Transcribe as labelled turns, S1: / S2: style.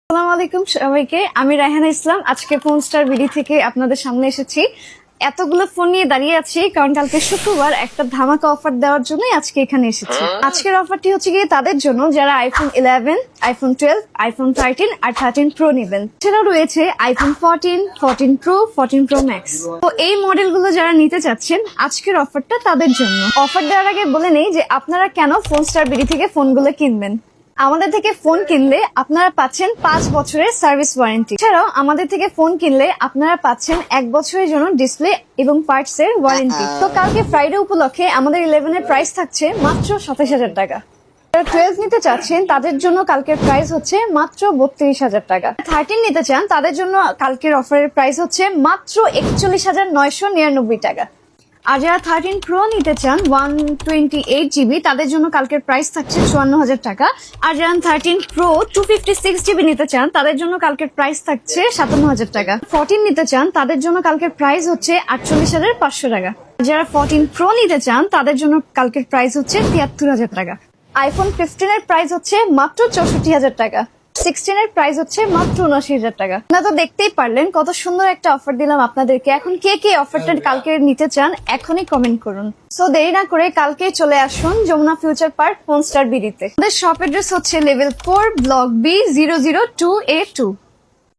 S1: আসসালামু আলাইকুম সবাইকে। আমি রায়হানা ইসলাম আজকে ফোন স্টার বিডি থেকে আপনাদের সামনে এসেছি। এতগুলো ফোন নিয়ে দাঁড়িয়ে আছি কারণ কালকে শুক্রবার একটা ধামাকা অফার দেওয়ার জন্যই আজকে এখানে এসেছি। আজকের অফারটি হচ্ছে গিয়ে তাদের জন্য যারা আইফোন 11, আইফোন 12, আইফোন 13 আর 13 প্রো নেবেন। এছাড়াও রয়েছে আইফোন 14, 14 প্রো, 14 প্রো ম্যাক্স। তো এই মডেলগুলো যারা নিতে চাচ্ছেন আজকের অফারটা তাদের জন্য। অফার দেওয়ার আগে বলে নেই যে আপনারা কেন ফোন স্টার বিডি থেকে ফোনগুলো কিনবেন। আমাদের থেকে ফোন কিনলে আপনারা পাচ্ছেন 5 বছরের সার্ভিস ওয়ারেন্টি। এছাড়াও আমাদের থেকে ফোন কিনলে আপনারা পাচ্ছেন 1 বছরের জন্য ডিসপ্লে এবং পার্টস এর ওয়ারেন্টি। তো কালকে ফ্রাইডে উপলক্ষে আমাদের 11 এর প্রাইস থাকছে মাত্র 27,000 টাকা। যারা 12 নিতে চাচ্ছেন তাদের জন্য কালকের প্রাইস হচ্ছে মাত্র 32,000 টাকা। 13 নিতে চান তাদের জন্য কালকের অফারের প্রাইস হচ্ছে মাত্র 41,999 টাকা। আর যারা 13 প্রো নিতে চান 128 জিবি তাদের জন্য কালকের প্রাইস থাকছে 54,000 টাকা। আর যারা 13 প্রো 256 জিবি নিতে চান তাদের জন্য কালকের প্রাইস থাকছে 57,000 টাকা। 14 নিতে চান তাদের জন্য কালকের প্রাইস হচ্ছে 48,500 টাকা। যারা 14 প্রো নিতে চান তাদের জন্য কালকের প্রাইস হচ্ছে 73,000 টাকা। আইফোন 15 এর প্রাইস হচ্ছে মাত্র 64,000 টাকা। 16 এর প্রাইস হচ্ছে মাত্র 79,000 টাকা। আপনারা তো দেখতেই পারলেন কত সুন্দর একটা অফার দিলাম আপনাদেরকে। এখন কে কে অফারটা কালকে নিতে চান এখনই কমেন্ট করুন। সো দেরি না করে কালকে চলে আসুন Jamuna Future Park Phone Star বিডিতে। আমাদের শপ অ্যাড্রেস হচ্ছে লেভেল 4 ব্লক B 002A2।